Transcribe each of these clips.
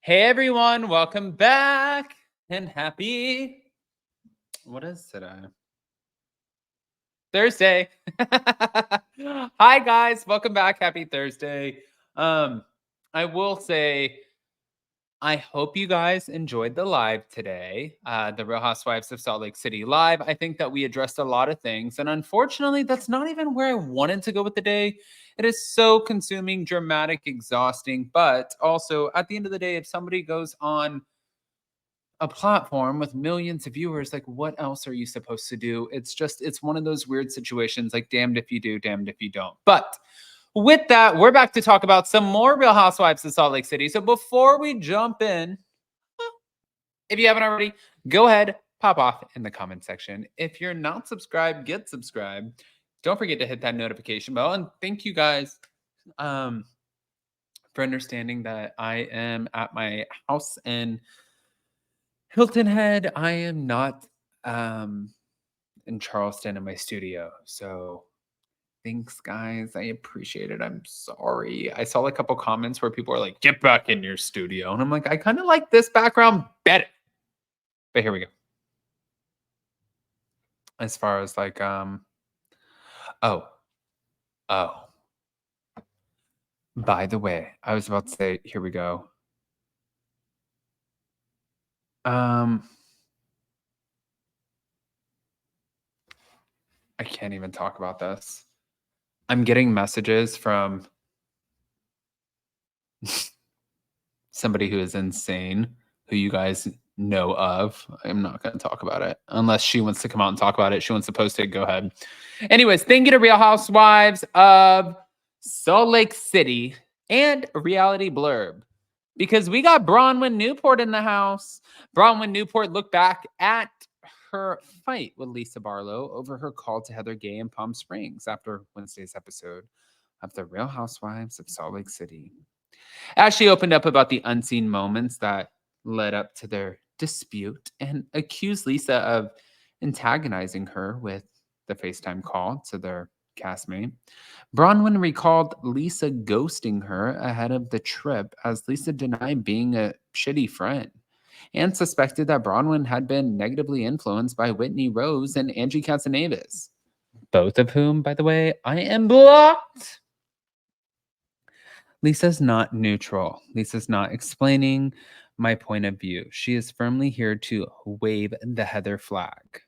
Hey everyone, welcome back and happy. What is today? Thursday. Hi guys, welcome back. Happy Thursday. Um, I will say I hope you guys enjoyed the live today. The Real Housewives of Salt Lake City live. I think that we addressed a lot of things, and unfortunately, that's not even where I wanted to go with the day. It is so consuming, dramatic, exhausting, but also at the end of the day, if somebody goes on a platform with millions of viewers, like what else are you supposed to do? It's one of those weird situations, like damned if you do, damned if you don't. But with that, we're back to talk about some more Real Housewives of Salt Lake City. So before we jump in, if you haven't already, go ahead, pop off in the comment section. If you're not subscribed, get subscribed. Don't forget to hit that notification bell. And thank you guys um, for understanding that I am at my house in Hilton Head. I am not um, in Charleston in my studio. So thanks, guys. I appreciate it. I'm sorry. I saw a couple comments where people are like, get back in your studio. And I'm like, I kind of like this background better. But here we go. As far as like, oh, oh, by the way, I was about to say, here we go. Um, I can't even talk about this. I'm getting messages from somebody who is insane, who you guys know of. I'm not going to talk about it unless she wants to come out and talk about it. She wants to post it. Go ahead. Anyways, thank you to Real Housewives of Salt Lake City and Reality Blurb, because we got Bronwyn Newport in the house. Bronwyn Newport looked back at her fight with Lisa Barlow over her call to Heather Gay in Palm Springs after Wednesday's episode of The Real Housewives of Salt Lake City. As she opened up about the unseen moments that led up to their dispute and accused Lisa of antagonizing her with the FaceTime call to their castmate, Bronwyn recalled Lisa ghosting her ahead of the trip as Lisa denied being a shitty friend and suspected that Bronwyn had been negatively influenced by Whitney Rose and Angie Casanevis, both of whom, by the way, I am blocked. Lisa's not neutral. Lisa's not explaining my point of view. She is firmly here to wave the Heather flag.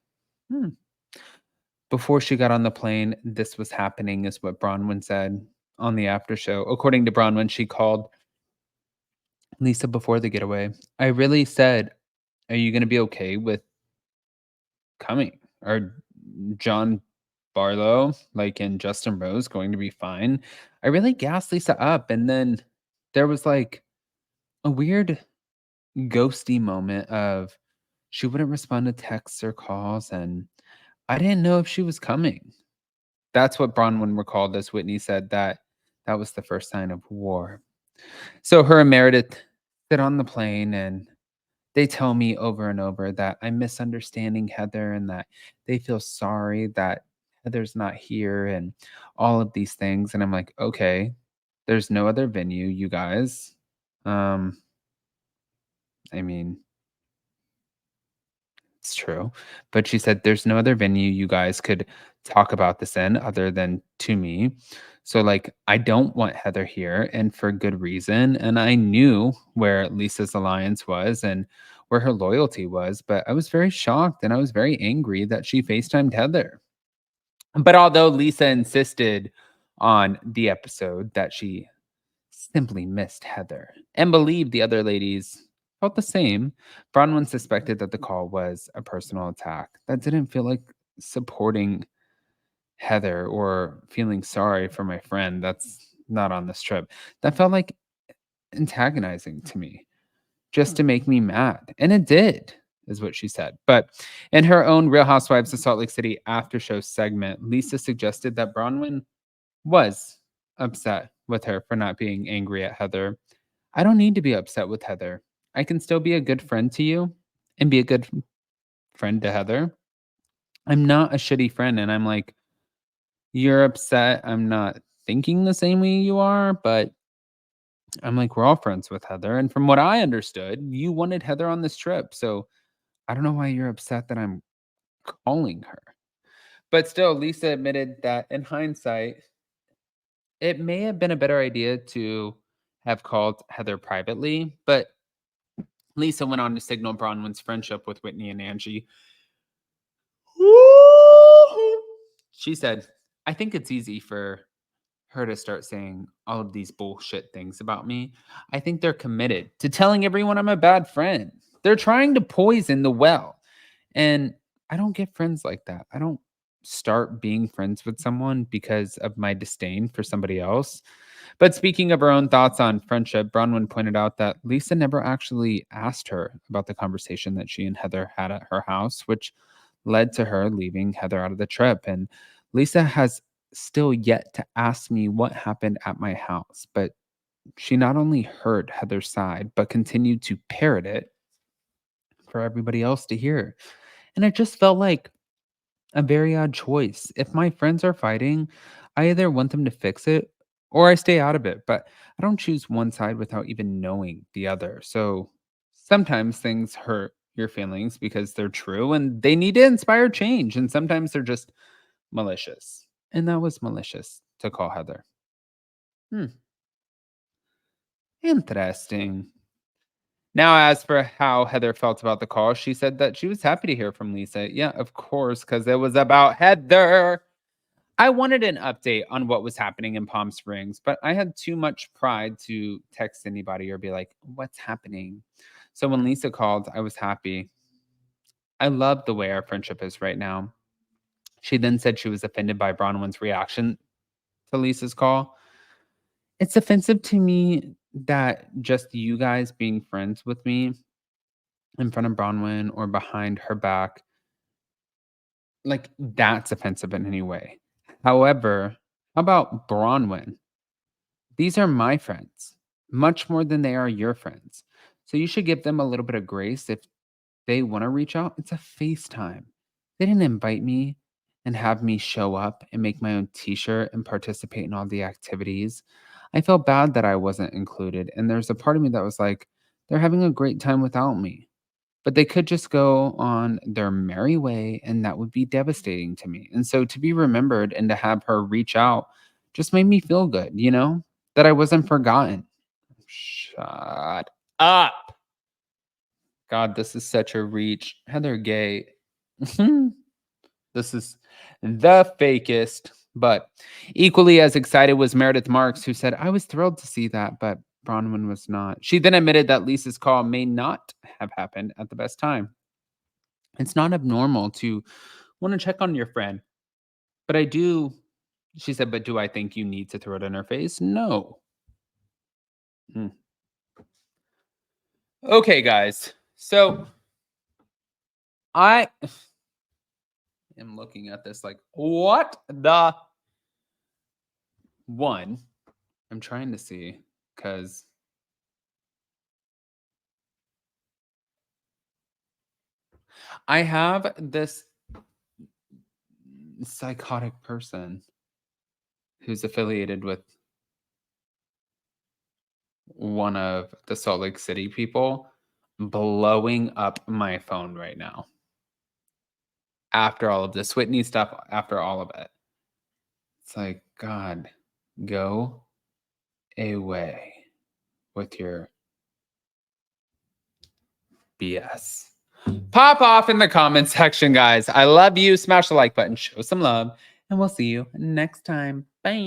Before she got on the plane, this was happening, is what Bronwyn said on the after show. According to Bronwyn, she called Lisa before the getaway. I really said, are you going to be okay with coming? Are John Barlow, like, and Justin Rose going to be fine? I really gassed Lisa up. And then there was like a weird ghosty moment of she wouldn't respond to texts or calls, and I didn't know if she was coming. That's what Bronwyn recalled as Whitney said that that was the first sign of war. So her and Meredith sit on the plane, and they tell me over and over that I'm misunderstanding Heather and that they feel sorry that Heather's not here and all of these things. And I'm like, okay, there's no other venue, you guys. I mean, it's true. But she said there's no other venue you guys could talk about this in other than to me. So, like, I don't want Heather here, and for good reason. And I knew where Lisa's alliance was and where her loyalty was, but I was very shocked and I was very angry that she FaceTimed Heather. But although Lisa insisted on the episode that she simply missed Heather and believed the other ladies felt the same, Bronwyn suspected that the call was a personal attack. That didn't feel like supporting Heather or feeling sorry for my friend that's not on this trip. That felt like antagonizing to me just to make me mad. And it did, is what she said. But in her own Real Housewives of Salt Lake City after show segment, Lisa suggested that Bronwyn was upset with her for not being angry at Heather. I don't need to be upset with Heather. I can still be a good friend to you and be a good friend to Heather. I'm not a shitty friend. And I'm like, you're upset. I'm not thinking the same way you are, but I'm like, we're all friends with Heather. And from what I understood, you wanted Heather on this trip. So I don't know why you're upset that I'm calling her. But still, Lisa admitted that in hindsight, it may have been a better idea to have called Heather privately. But Lisa went on to signal Bronwyn's friendship with Whitney and Angie. She said, I think it's easy for her to start saying all of these bullshit things about me. I think they're committed to telling everyone I'm a bad friend. They're trying to poison the well. And I don't get friends like that. I don't start being friends with someone because of my disdain for somebody else. But speaking of her own thoughts on friendship, Bronwyn pointed out that Lisa never actually asked her about the conversation that she and Heather had at her house, which led to her leaving Heather out of the trip. And Lisa has still yet to ask me what happened at my house, but she not only heard Heather's side, but continued to parrot it for everybody else to hear. And it just felt like a very odd choice. If my friends are fighting, I either want them to fix it or I stay out of it, but I don't choose one side without even knowing the other. So sometimes things hurt your feelings because they're true and they need to inspire change. And sometimes they're just malicious. And that was malicious to call Heather. Hmm. Interesting. Now, as for how Heather felt about the call, she said that she was happy to hear from Lisa. Yeah, of course, because it was about Heather. I wanted an update on what was happening in Palm Springs, but I had too much pride to text anybody or be like, what's happening? So when Lisa called, I was happy. I love the way our friendship is right now. She then said she was offended by Bronwyn's reaction to Lisa's call. It's offensive to me that just you guys being friends with me in front of Bronwyn or behind her back, like that's offensive in any way. However, how about Bronwyn? These are my friends, much more than they are your friends. So you should give them a little bit of grace if they want to reach out. It's a FaceTime. They didn't invite me and have me show up and make my own t-shirt and participate in all the activities. I felt bad that I wasn't included. And there's a part of me that was like, they're having a great time without me. But they could just go on their merry way, and that would be devastating to me. And so to be remembered and to have her reach out just made me feel good, that I wasn't forgotten. Shut up. God, this is such a reach. Heather Gay. This is the fakest. But equally as excited was Meredith Marks, who said, I was thrilled to see that, but Bronwyn was not. She then admitted that Lisa's call may not have happened at the best time. It's not abnormal to want to check on your friend. But I do, she said, but do I think you need to throw it in her face? No. Mm. Okay, guys. So I am looking at this like, what the one? I'm trying to see because I have this psychotic person who's affiliated with one of the Salt Lake City people blowing up my phone right now. After all of this Whitney stuff, after all of it. It's like, God, go away with your BS. Pop off in the comment section, guys. I love you. Smash the like button, show some love, and we'll see you next time.